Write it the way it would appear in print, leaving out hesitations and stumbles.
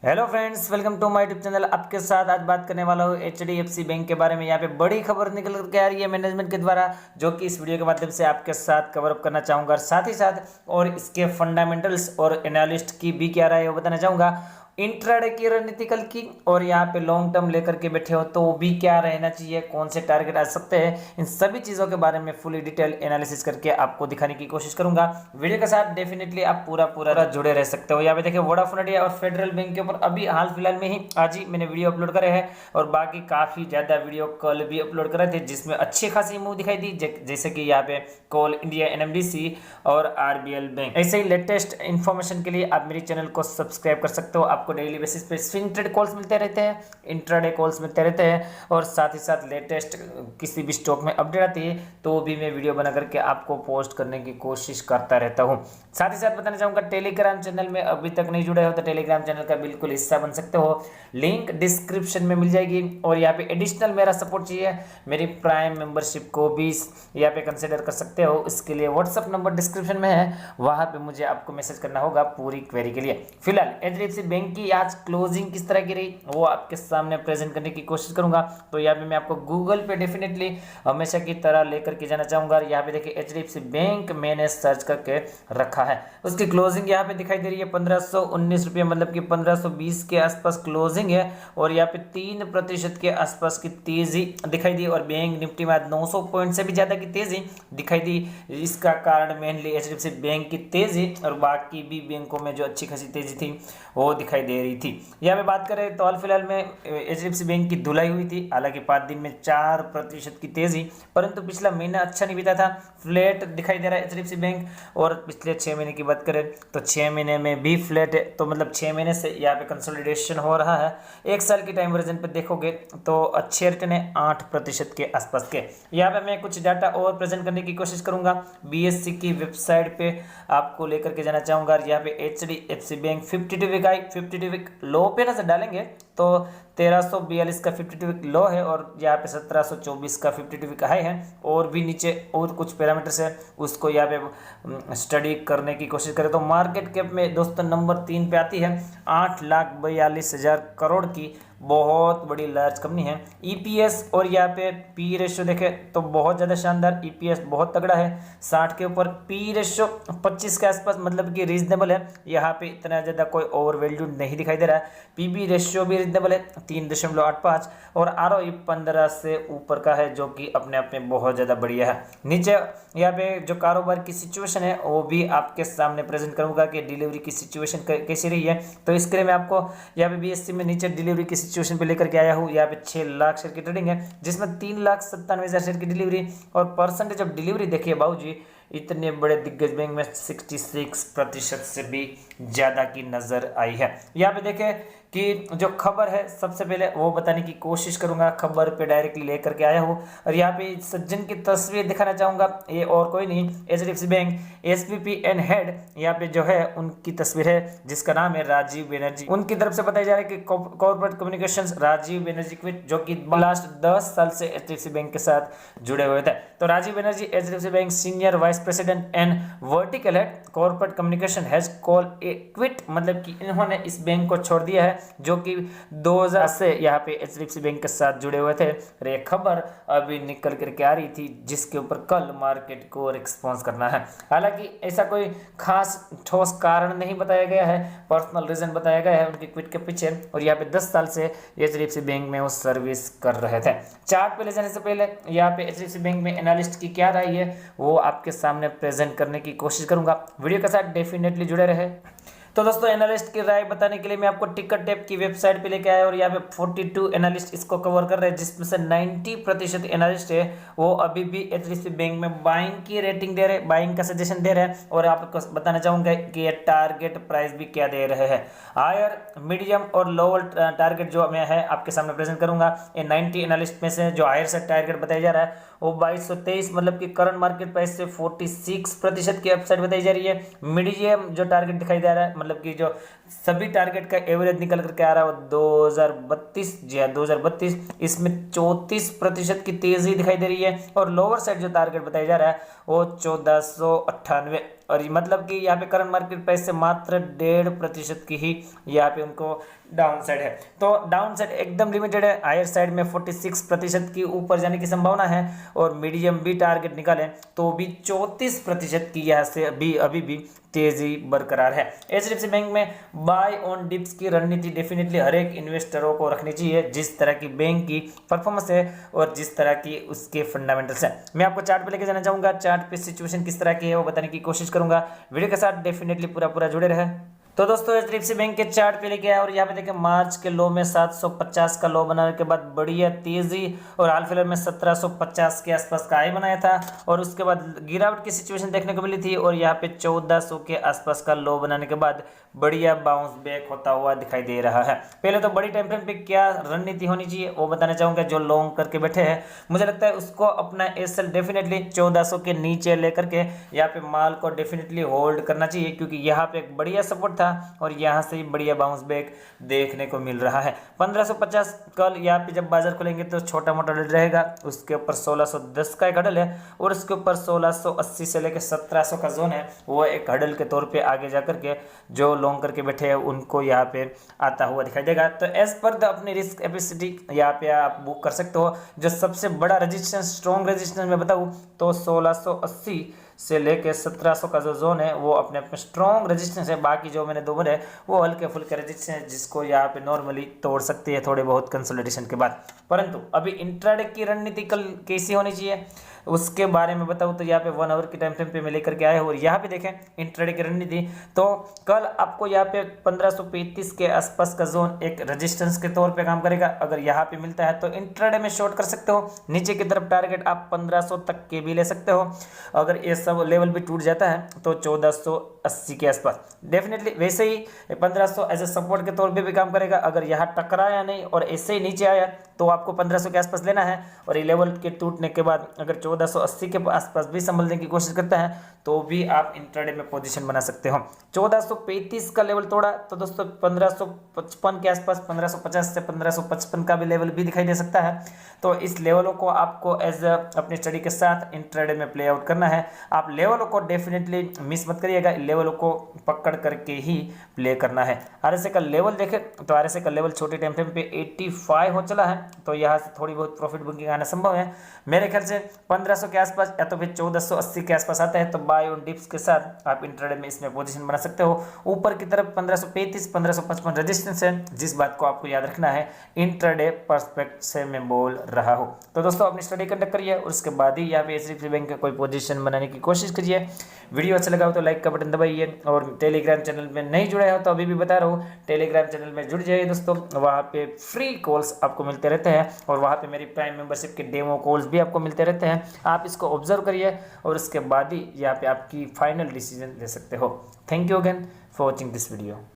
Hello friends, welcome to my YouTube channel. आपके साथ आज बात करने वाला हूँ एचडीएफसी बैंक के बारे में। यहाँ पे बड़ी खबर निकल के आ रही है मैनेजमेंट के द्वारा, जो कि इस वीडियो के माध्यम से आपके साथ कवर अप करना चाहूँगा। साथ ही साथ और इसके फंडामेंटल्स और एनालिस्ट की भी क्या राय है वो बताना चाहूँगा। इंट्राडे की रणनीति कल की, और यहाँ पे लॉन्ग टर्म लेकर के बैठे हो तो वो भी क्या रहना चाहिए, कौन से टारगेट आ सकते हैं, इन सभी चीज़ों के बारे में फुली डिटेल एनालिसिस करके आपको दिखाने की कोशिश करूंगा। वीडियो के साथ डेफिनेटली आप पूरा पूरा जुड़े रह सकते हो। यहाँ पे देखिए वोडाफोन आइडिया और फेडरल बैंक के ऊपर अभी हाल फिलहाल में ही आज ही मैंने वीडियो अपलोड करे हैं, और बाकी काफ़ी ज़्यादा वीडियो कल भी अपलोड करे थे जिसमें अच्छी खासी मूव दिखाई दी, जैसे कि यहाँ पे कोल इंडिया, एनएमडीसी और आरबीएल बैंक। ऐसे ही लेटेस्ट इन्फॉर्मेशन के लिए आप मेरे चैनल को सब्सक्राइब कर सकते हो। आपको डेली बेसिस पे स्विंग ट्रेड कॉल्स मिलते रहते हैं, इंट्राडे कॉल्स मिलते रहते हैं, और साथ ही साथ लेटेस्ट किसी भी स्टॉक में अपडेट आती है तो भी मैं वीडियो बना करके आपको पोस्ट करने की कोशिश करता रहता हूँ। साथ ही साथ बताना चाहूँगा, टेलीग्राम चैनल में अभी तक नहीं जुड़े हो तो टेलीग्राम चैनल का बिल्कुल हिस्सा बन सकते हो, लिंक डिस्क्रिप्शन में मिल जाएगी। और यहाँ पे एडिशनल मेरा सपोर्ट चाहिए, मेरी प्राइम मेंबरशिप को भी यहाँ पे कंसिडर कर सकते हो। इसके लिए व्हाट्सअप नंबर डिस्क्रिप्शन में है, वहाँ पे मुझे आपको मैसेज करना होगा पूरी क्वेरी के लिए। फिलहाल एचडीएफसी बैंक की आज क्लोजिंग किस तरह की रही वो आपके सामने प्रेजेंट करने की कोशिश करूंगा। तो यहाँ पे मैं आपको गूगल पे डेफिनेटली हमेशा की तरह लेकर के जाना चाहूंगा। यहाँ पे देखिए एचडीएफसी बैंक मैंने सर्च करके रखा है, उसकी क्लोजिंग यहाँ पे दिखाई दे रही है 1519 रुपये, मतलब कि 1520 के आसपास क्लोजिंग है। और यहाँ पे 3% के आसपास की तेजी दिखाई दी, और बैंक निफ्टी में 900 पॉइंट से भी ज्यादा की तेजी दिखाई दी। इसका कारण मेनली एचडीएफसी बैंक की तेजी, और बाकी भी बैंकों में जो अच्छी खासी तेजी थी वो दिखाई दे रही थी। यहाँ पे बात करें तो हाल फिलहाल में एचडीएफसी बैंक की धुलाई हुई थी, हालांकि 5 दिन में 4% की तेजी, परंतु पिछला महीना अच्छा नहीं बीता था, फ्लैट दिखाई दे रहा है एचडीएफसी बैंक। और पिछले 6 महीने की बात करें तो 6 महीने में भी फ्लैट है, तो मतलब 6 महीने से यहाँ पे कंसोलिडेशन हो रहा है। 1 साल की टाइम वर्जन पे देखोगे तो अच्छे रिटर्न है 8% के आसपास के। यहाँ पे मैं कुछ डाटा और प्रेजेंट करने की कोशिश करूंगा, बीएससी की वेबसाइट पे आपको लेकर के जाना चाहूंगा। यहाँ पे HDFC bank 52 week high 52 week low पे नजर डालेंगे तो 1342 का 52 वीक लो है, और यहाँ पे 1724 का 52 वीक हाई है। और भी नीचे और कुछ पैरामीटर्स है, उसको यहाँ पे स्टडी करने की कोशिश करें तो मार्केट कैप में दोस्तों नंबर 3 पे आती है, 8,42,000 करोड़ की बहुत बड़ी लार्ज कंपनी है। ईपीएस और यहाँ पे पी रेशियो देखें तो बहुत ज़्यादा शानदार, ईपीएस बहुत तगड़ा है 60 के ऊपर, पी रेशियो 25 के आसपास, मतलब कि रीजनेबल है। यहाँ पे इतना ज़्यादा कोई ओवर वैल्यू नहीं दिखाई दे रहा है। पीबी रेशियो भी रीजनेबल है 3.85, और आरओई 15 से ऊपर का है, जो कि अपने आप में बहुत ज़्यादा बढ़िया है। नीचे यहाँ पे जो कारोबार की सिचुएशन है वो भी आपके सामने प्रेजेंट करूंगा कि डिलीवरी की सिचुएशन कैसी रही है। तो इसके लिए मैं आपको यहाँ पे बीएससी में नीचे डिलीवरी की सिचुएशन पे लेकर के आया हूँ। यहाँ पे 6 लाख शेयर की ट्रेडिंग है, जिसमें 3,97,000 शेयर की डिलीवरी, और परसेंटेज ऑफ डिलीवरी देखिए बाबूजी, इतने बड़े दिग्गज बैंक में 66% से भी ज़्यादा की नज़र आई है। यहाँ पे देखें कि जो खबर है सबसे पहले वो बताने की कोशिश करूंगा, खबर पे डायरेक्टली लेकर के आया हूँ। और यहाँ पे सज्जन की तस्वीर दिखाना चाहूँगा, ये और कोई नहीं HDFC bank SVP and head यहाँ पे जो है उनकी तस्वीर है, जिसका नाम है राजीव बनर्जी। उनकी तरफ से बताया जा रहा है कि corporate communications Rajiv Banerjee quit, जो कि लास्ट 10 साल से एचडीएफसी बैंक के साथ जुड़े हुए थे। तो Rajiv Banerjee HDFC bank senior vice president and vertical head corporate communication has call a quit, मतलब कि इन्होंने इस बैंक को छोड़ दिया है, जो कि 2000 से यहाँ पे एचडीएफसी बैंक के साथ जुड़े हुए थे। और ये खबर अभी निकल करके आ रही थी, जिसके ऊपर कल मार्केट को रिस्पॉन्स करना है। हालांकि ऐसा कोई खास ठोस कारण नहीं बताया गया है, पर्सनल रीजन बताया गया है उनके क्विट के पीछे। और यहाँ पे 10 साल से एचडीएफसी बैंक में वो सर्विस कर रहे थे। चार्ट पे ले जाने से पहले यहाँ पे एचडीएफसी बैंक में एनालिस्ट की क्या राय है वो आपके सामने प्रेजेंट करने की कोशिश करूंगा। वीडियो के साथ डेफिनेटली जुड़े रहे। तो दोस्तों एनालिस्ट की राय बताने के लिए मैं आपको टिकट टैप की वेबसाइट पे लेके आया, और यहाँ पे 42 एनालिस्ट इसको कवर कर रहे हैं, जिसमें से 90% एनालिस्ट है वो अभी भी एचडीएफसी बैंक में बाइंग की रेटिंग दे रहे हैं, बाइंग का सजेशन दे रहे हैं। और आपको बताना चाहूंगा कि ये टारगेट प्राइस भी क्या दे रहे हैं, हायर मीडियम और लोअर टारगेट जो मैं है आपके सामने प्रेजेंट करूंगा। ये 90 एनालिस्ट में से जो हायर से टारगेट बताया जा रहा है वो 2223, मतलब कि करंट मार्केट प्राइस से 46% की अपसाइड बताई जा रही है। मीडियम जो टारगेट दिखाई दे रहा है, मतलब कि जो सभी टारगेट का एवरेज निकल करके आ रहा है वो 2032, जी हाँ 2032। इसमें 34% की तेजी दिखाई दे रही है और लोअर साइड जो टारगेट बताया जा रहा है वो 1498, और ये मतलब कि यहाँ पे करंट मार्केट प्राइस से मात्र 1.5% की ही यहाँ पे उनको डाउन साइड है। तो डाउन साइड एकदम लिमिटेड है, हायर साइड में 46% की ऊपर जाने की संभावना है, और मीडियम भी टारगेट निकालें तो भी 34% की यहाँ से अभी भी तेजी बरकरार है। एचडीएफसी बैंक में बाय ऑन डिप्स की रणनीति डेफिनेटली हर एक इन्वेस्टरों को रखनी चाहिए, जिस तरह की बैंक की परफॉर्मेंस है और जिस तरह की उसके फंडामेंटल्स है। मैं आपको चार्ट पे लेके जाना चाहूंगा, चार्ट पे सिचुएशन किस तरह की है वो बताने की कोशिश करूंगा। वीडियो के साथ डेफिनेटली पूरा जुड़े रहे। तो दोस्तों एचडीएफसी बैंक के चार्ट पे लेके आया और यहाँ पे देखें मार्च के लो में 750 का लो बनाने के बाद बढ़िया तेजी, और हाल फिलहाल में 1750 के आसपास का हाई बनाया था, और उसके बाद गिरावट की सिचुएशन देखने को मिली थी, और यहाँ पे 1400 के आसपास का लो बनाने के बाद बढ़िया बाउंस बैक होता हुआ दिखाई दे रहा है। पहले तो बड़ी टाइम फ्रेम पे क्या रणनीति होनी चाहिए वो बताना चाहूंगा। जो लॉन्ग करके बैठे हैं मुझे लगता है उसको अपना एसएल डेफिनेटली 1400 के नीचे लेकर के यहाँ पे माल को डेफिनेटली होल्ड करना चाहिए, क्योंकि यहाँ पे एक बढ़िया सपोर्ट और यहाँ से ही बढ़िया बाउंस बैक देखने को मिल रहा है। 1550 कल यहाँ पे जब बाजार खुलेंगे तो छोटा मोटा हडल रहेगा, उसके ऊपर 1610 का एक हडल है, और उसके ऊपर 1680 से लेकर 1700 का जोन है, वो एक हडल के तौर पे आगे जाकर के जो लॉन्ग करके बैठे हैं उनको यहाँ पे आता हुआ दिखाई देगा। तो एज पर द अपनी रिस्क कैपेसिटी यहाँ पे आप बुक कर सकते हो। जो सबसे बड़ा रेजिस्टेंस, स्ट्रॉन्ग रेजिस्टेंस मैं बताऊँ तो 1680 से लेके 1700 का जो जोन है वो अपने आप में स्ट्रॉन्ग रेजिस्टेंस है। बाकी जो मैंने दो है वो हल्के फुल्के रेजिस्टेंस है, जिसको यहाँ पे नॉर्मली तोड़ सकती है थोड़े बहुत कंसोलिडेशन के बाद। परंतु अभी इंट्राडे की रणनीति कल कैसी होनी चाहिए उसके बारे में बताऊं तो यहाँ पे 1 आवर की टाइम फ्रेम पे मैं लेकर के आया हूँ, और यहाँ पे देखें इंट्राडे की रणनीति। तो कल आपको यहाँ पे 1535 के आसपास का जोन एक रेजिस्टेंस के तौर पे काम करेगा। अगर यहाँ पे मिलता है तो इंट्राडे में शॉर्ट कर सकते हो। नीचे की तरफ टारगेट आप 1500 तक के भी ले सकते हो। अगर ये सब लेवल भी टूट जाता है तो 1480 के आसपास डेफिनेटली, वैसे ही 1500 एज ए सपोर्ट के तौर पे भी काम करेगा। अगर यहाँ टकराया नहीं और ऐसे ही नीचे आया तो आपको 1500 के आसपास लेना है, और ये लेवल के टूटने के बाद अगर 1480 के आसपास भी संभलने की कोशिश करता है तो भी आप इंट्राडे में पोजीशन बना सकते हो। 1435 का लेवल तोड़ा तो दोस्तों 1555 के आसपास 1550 से 1555 का भी लेवल भी दिखाई दे सकता है। तो इस लेवलों को आपको एज अपनी स्टडी के साथ इंट्राडे में प्ले आउट करना है। आप लेवलों को डेफिनेटली मिस मत करिएगा, लेवलों को पकड़ करके ही प्ले करना है। आरएसए का लेवल देखें तो आरएसए का लेवल छोटी टाइम फ्रेम पे 85 हो चला है, तो यहाँ से थोड़ी बहुत प्रॉफिट बुकिंग आना संभव है। मेरे ख्याल से 1500 के आसपास या तो फिर 1480 के आसपास आता है तो बाय ऑन डिप्स के साथ आप इंट्राडे में इसमें पोजीशन बना सकते हो। ऊपर की तरफ 1535 1555 रेजिस्टेंस है, जिस बात को आपको याद रखना है इंट्राडे पर्सपेक्ट से मैं बोल रहा हूँ। तो दोस्तों अपनी स्टडी कंडक्ट करिए और उसके बाद ही यहाँ पे एचडीएफसी बैंक का कोई पोजीशन बनाने की कोशिश करिए। वीडियो अच्छा लगा हो तो लाइक का बटन दबाइए, और टेलीग्राम चैनल में नहीं जुड़े हो तो अभी भी बता रहा हूँ टेलीग्राम चैनल में जुड़ जाइए दोस्तों। वहाँ पे फ्री कॉल्स आपको मिलते रहते हैं, और वहाँ पे मेरी प्राइम मेंबरशिप के डेमो कॉल्स भी आपको मिलते रहते हैं। आप इसको ऑब्जर्व करिए और उसके बाद ही यहाँ पे आपकी फाइनल डिसीजन ले सकते हो। Thank you again for watching this video.